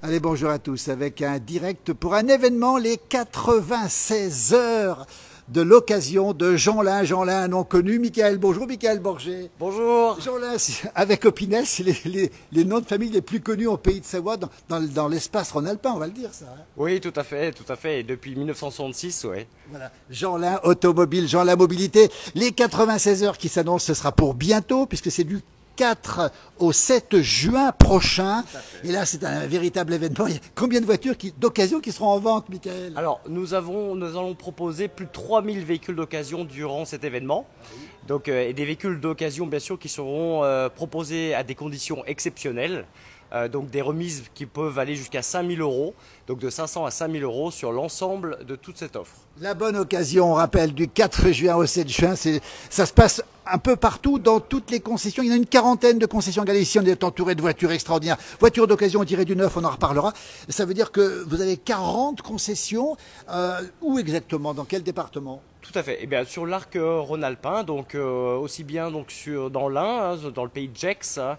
Allez, bonjour à tous, avec un direct pour un événement, les 96 heures de l'occasion de Jeanlin. Jeanlin, un nom connu. Michael, bonjour Michael Borget. Bonjour. Jeanlin, avec Opinel, c'est les noms de famille les plus connus au pays de Savoie, dans l'espace rhône-alpin, on va le dire ça. Hein. Oui, tout à fait, tout à fait. Et depuis 1966, oui. Voilà, Jeanlin Automobile, Jeanlin Mobilité. Les 96 heures qui s'annoncent, ce sera pour bientôt, puisque c'est du 4 au 7 juin prochain. Et là, c'est un véritable événement. Il y a combien de voitures d'occasion qui seront en vente, Michael? Alors, nous allons proposer plus de 3000 véhicules d'occasion durant cet événement. Donc, et des véhicules d'occasion, bien sûr, qui seront proposés à des conditions exceptionnelles. Donc, des remises qui peuvent aller jusqu'à 5000 euros. Donc, de 500 à 5000 euros sur l'ensemble de toute cette offre. La bonne occasion, on rappelle, du 4 juin au 7 juin, ça se passe un peu partout, dans toutes les concessions. Il y en a une quarantaine de concessions galiciennes. On est entouré de voitures extraordinaires. Voitures d'occasion, on dirait du neuf, on en reparlera. Ça veut dire que vous avez 40 concessions. Où exactement? Dans quel département? Tout à fait. Eh bien, sur l'arc rhône-alpin, donc aussi bien donc dans l'Ain, hein, dans le pays de Gex, hein,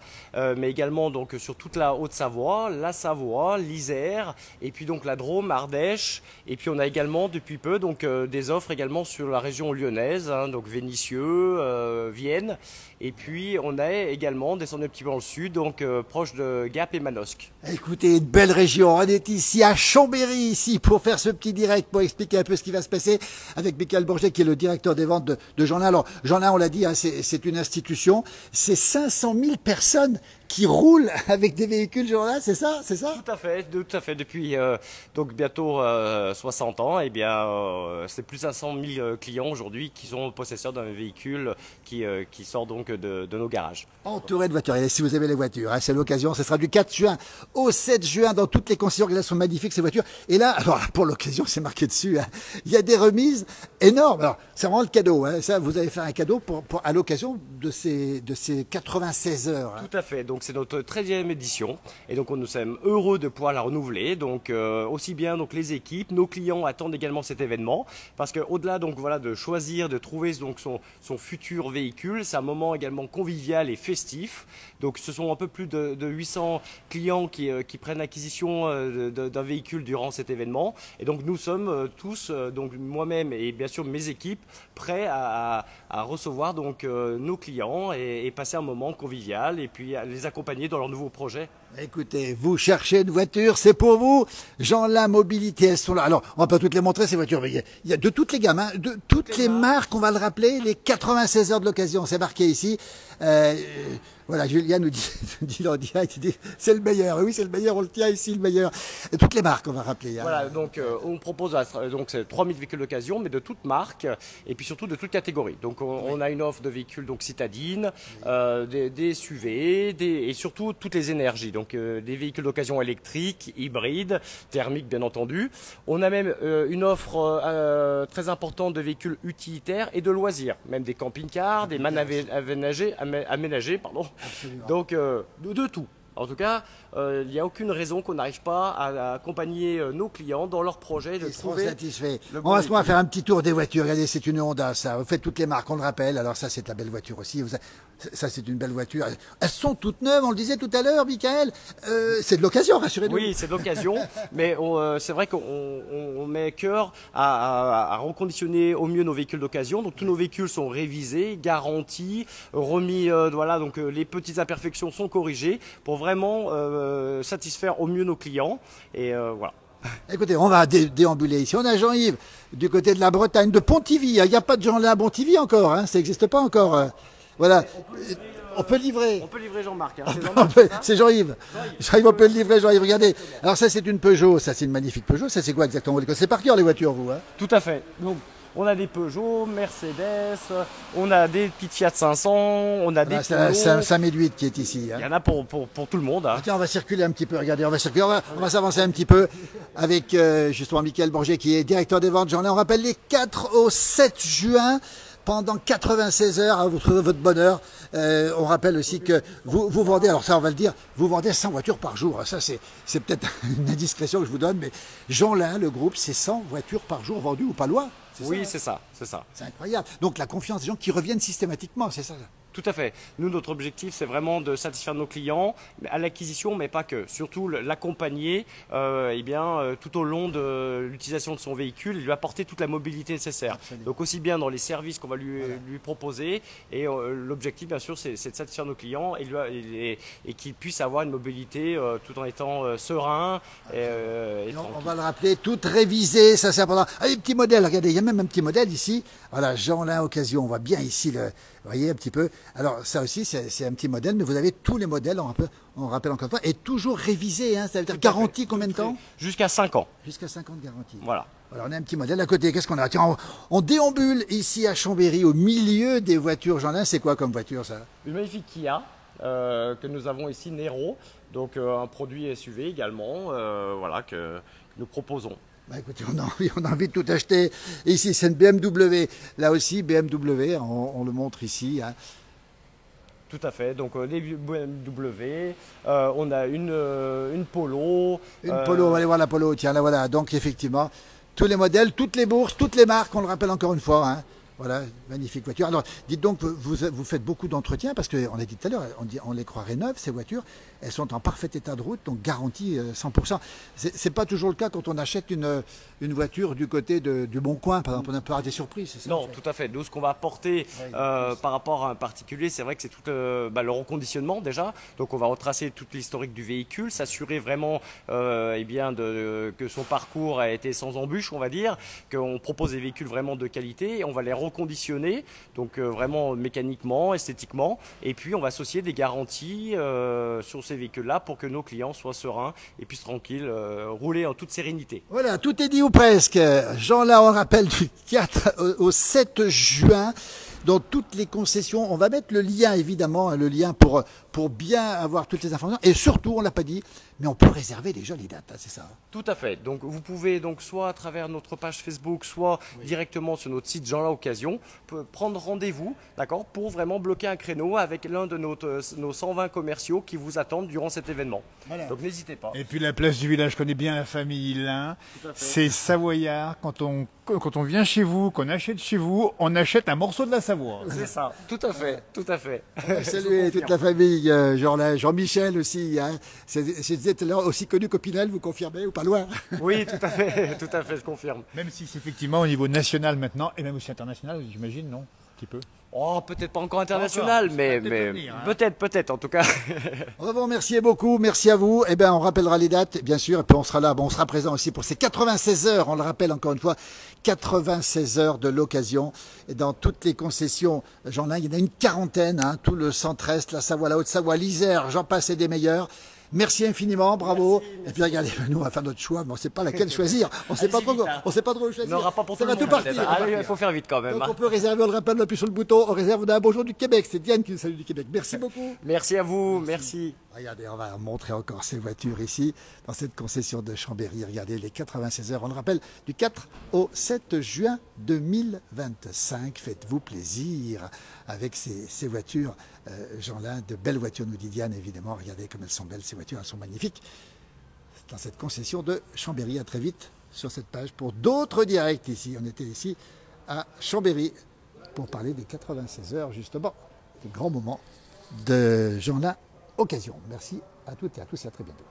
mais également donc sur toute la Haute-Savoie, la Savoie, l'Isère, et puis donc la Drôme, Ardèche, et puis on a également depuis peu donc des offres également sur la région lyonnaise, hein, donc Vénissieux, Vienne, et puis on a également descendu un petit peu dans le sud, donc proche de Gap et Manosque. Écoutez, une belle région. On est ici à Chambéry, ici, pour faire ce petit direct, pour expliquer un peu ce qui va se passer avec Michael Bourget, qui est le directeur des ventes de Jeanlin. Alors, Jeanlin, on l'a dit, hein, c'est une institution. C'est 500 000 personnes qui roulent avec des véhicules Jeanlin, c'est ça? C'est ça? Tout à fait, tout à fait. Depuis donc bientôt 60 ans, eh bien, c'est plus de 500 000 clients aujourd'hui qui sont possesseurs d'un véhicule qui sort donc de nos garages. Entouré de voitures. Et si vous aimez les voitures, hein, c'est l'occasion. Ce sera du 4 juin au 7 juin dans toutes les concessions. Elles sont magnifiques, ces voitures. Et là, alors, pour l'occasion, c'est marqué dessus, hein, il y a des remises énormes. Alors, c'est vraiment le cadeau. Hein. Ça, vous allez faire un cadeau à l'occasion de ces 96 heures. Hein. Tout à fait. Donc, c'est notre 13e édition. Et donc, nous sommes heureux de pouvoir la renouveler. Donc, aussi bien donc, les équipes, nos clients attendent également cet événement. Parce qu'au-delà donc, voilà, de choisir, de trouver donc, son futur véhicule, c'est un moment également convivial et festif. Donc, ce sont un peu plus de 800 clients qui prennent acquisition d'un véhicule durant cet événement. Et donc, nous sommes tous, donc moi-même et bien sûr mes équipes, prêts à recevoir donc nos clients et passer un moment convivial et puis à les accompagner dans leurs nouveaux projets. Écoutez, vous cherchez une voiture, c'est pour vous. Jeanlin Mobilité, elles sont là. Alors, on va pas toutes les montrer, ces voitures, mais il y a de toutes les gammes, hein, de toutes les marques, on va le rappeler, les 96 heures de l'occasion, c'est marqué ici. Voilà, Julien nous dit, dit en direct, il dit, c'est le meilleur. Oui, c'est le meilleur, on le tient ici, le meilleur. Et toutes les marques, on va rappeler. Hein. Voilà, donc on propose donc 3000 véhicules d'occasion, mais de toutes marques et puis surtout de toutes catégories. Donc on a une offre de véhicules donc citadines, des SUV, et surtout toutes les énergies. Donc des véhicules d'occasion électriques, hybrides, thermiques bien entendu. On a même une offre très importante de véhicules utilitaires et de loisirs, même des camping-cars, des manèges aménagés, pardon. Absolument. Donc de tout. En tout cas, il n'y a aucune raison qu'on n'arrive pas à accompagner nos clients dans leur projet de Ils seront trouver satisfaits. bon On va se véhicule. faire un petit tour des voitures. Regardez, c'est une Honda, ça. Vous faites toutes les marques, on le rappelle. Alors ça, c'est la belle voiture aussi. Ça, c'est une belle voiture. Elles sont toutes neuves, on le disait tout à l'heure, Michael. C'est de l'occasion, rassurez-nous. Oui, c'est de l'occasion, mais c'est vrai qu'on met cœur à reconditionner au mieux nos véhicules d'occasion. Donc tous nos véhicules sont révisés, garantis, remis. Voilà, donc les petites imperfections sont corrigées pour vraiment satisfaire au mieux nos clients. Et voilà. Écoutez, on va déambuler ici. On a Jean-Yves du côté de la Bretagne, de Pontivy. Il n'y a pas de Jean-Là à Pontivy encore, hein. Ça n'existe pas encore. Voilà. On peut le livrer. On peut livrer Jean-Marc. Hein, c'est Jean-Marc, C'est Jean-Yves. Jean-Yves, on peut le livrer, Jean-Yves. Regardez. Alors ça, c'est une Peugeot. Ça, c'est une magnifique Peugeot. Ça, c'est quoi exactement? C'est par cœur les voitures, vous, hein? Tout à fait. Donc, on a des Peugeot, Mercedes, on a des petites Fiat 500, on a des Voilà, c'est un Polo. 5008 qui est ici. Hein. Il y en a pour tout le monde. Hein. Tiens, on va circuler un petit peu. Regardez, on va circuler. On va s'avancer un petit peu avec justement Michael Bourget qui est directeur des ventes. On rappelle les 4 au 7 juin. Pendant 96 heures, hein, vous trouvez votre bonheur. On rappelle aussi que vous vendez, alors ça on va le dire, vous vendez 100 voitures par jour. Ça c'est peut-être une indiscrétion que je vous donne, mais Jeanlin, le groupe, c'est 100 voitures par jour vendues ou pas loin. Oui, c'est ça, c'est ça. C'est incroyable. Donc la confiance des gens qui reviennent systématiquement, c'est ça. Tout à fait. Nous, notre objectif, c'est vraiment de satisfaire nos clients à l'acquisition, mais pas que. Surtout l'accompagner tout au long de l'utilisation de son véhicule et lui apporter toute la mobilité nécessaire. Absolument. Donc aussi bien dans les services qu'on va lui proposer. Et l'objectif, bien sûr, c'est de satisfaire nos clients et qu'ils puissent avoir une mobilité tout en étant serein. On va le rappeler, tout révisé, ça c'est important. Ah, les petits modèles, regardez, il y a même un petit modèle ici. Voilà, Jeanlin Occasion, on voit bien ici, vous voyez un petit peu. Alors ça aussi, c'est un petit modèle, mais vous avez tous les modèles, on rappelle encore une fois, et toujours révisé, hein, ça veut dire garantie combien de temps? Jusqu'à 5 ans. Jusqu'à 5 ans de garantie. Voilà. Alors on a un petit modèle à côté, qu'est-ce qu'on a? Tiens, on déambule ici à Chambéry, au milieu des voitures. Jeanlin, c'est quoi comme voiture ça? Une magnifique Kia que nous avons ici, Nero, donc un produit SUV également, que nous proposons. Bah écoutez, on a envie de tout acheter. Et ici, c'est une BMW. Là aussi, BMW, on le montre ici. Hein. Tout à fait. Donc les BMW, on a une Polo. Une Polo, on va aller voir la Polo. Tiens, là voilà. Donc effectivement, tous les modèles, toutes les bourses, toutes les marques, on le rappelle encore une fois. Hein. Voilà, magnifique voiture. Alors, dites donc, vous faites beaucoup d'entretien parce qu'on a dit tout à l'heure, on les croirait neuves, ces voitures. Elles sont en parfait état de route, donc garantie 100%. C'est pas toujours le cas quand on achète une voiture du côté du Bon Coin, par exemple. On a peur à des surprises, c'est ça? Non, tout à fait. Nous, ce qu'on va apporter par rapport à un particulier, c'est vrai que c'est tout le reconditionnement déjà. Donc, on va retracer toute l'historique du véhicule, s'assurer vraiment que son parcours a été sans embûche, on va dire, qu'on propose des véhicules vraiment de qualité et on va les reconditionner, donc vraiment mécaniquement, esthétiquement, et puis on va associer des garanties sur ces véhicules-là pour que nos clients soient sereins et puissent tranquilles rouler en toute sérénité. Voilà, tout est dit ou presque. Jean-là, on rappelle du 4 au 7 juin. Dans toutes les concessions, on va mettre le lien évidemment, le lien pour bien avoir toutes les informations. Et surtout, on l'a pas dit, mais on peut réserver déjà les dates, hein, c'est ça? Tout à fait. Donc vous pouvez donc soit à travers notre page Facebook, soit directement sur notre site Jeanlin Occasion, prendre rendez-vous, d'accord, pour vraiment bloquer un créneau avec l'un de nos 120 commerciaux qui vous attendent durant cet événement. Voilà. Donc n'hésitez pas. Et puis la place du village connaît bien la famille Lin. C'est savoyard. Quand on vient chez vous, qu'on achète chez vous, on achète un morceau de la Savoie. C'est ça. Tout à fait. Tout à fait. Salut toute la famille, Jean-Michel aussi. Hein. Je disais tout à l'heure, aussi connu qu'Opinel, vous confirmez ou pas loin? Oui, tout à fait, je confirme. Même si c'est effectivement au niveau national maintenant, et même aussi international, j'imagine, non? Un petit peu. Oh, peut-être pas encore international, mais peut-être en tout cas. On va vous remercier beaucoup, merci à vous. Eh bien, on rappellera les dates, bien sûr, et puis on sera là, on sera présent aussi pour ces 96 heures, on le rappelle encore une fois, 96 heures de l'occasion. Et dans toutes les concessions, Jeanlin, il y en a une quarantaine, hein, tout le centre-est, la Savoie, la Haute-Savoie, l'Isère, j'en passe et des meilleurs. Merci infiniment, bravo. Merci. Et puis regardez, nous on va faire notre choix, mais on ne sait pas laquelle choisir. On ne sait pas trop choisir. On n'aura pas pour ça va tout partir. Il faut faire vite quand même. Donc on peut réserver, on le rappelle, on appuie sur le bouton, on réserve, on a un bonjour du Québec. C'est Diane qui nous salue du Québec. Merci beaucoup. Merci à vous, merci. Regardez, on va montrer encore ces voitures ici, dans cette concession de Chambéry. Regardez les 96 heures, on le rappelle, du 4 au 7 juin 2025. Faites-vous plaisir avec ces voitures. Jeanlin, de belles voitures, nous dit Diane, évidemment. Regardez comme elles sont belles, ces voitures, elles sont magnifiques. Dans cette concession de Chambéry, à très vite sur cette page pour d'autres directs ici. On était ici à Chambéry pour parler des 96 heures, justement, des grands moments de Jeanlin Occasion. Merci à toutes et à tous et à très bientôt.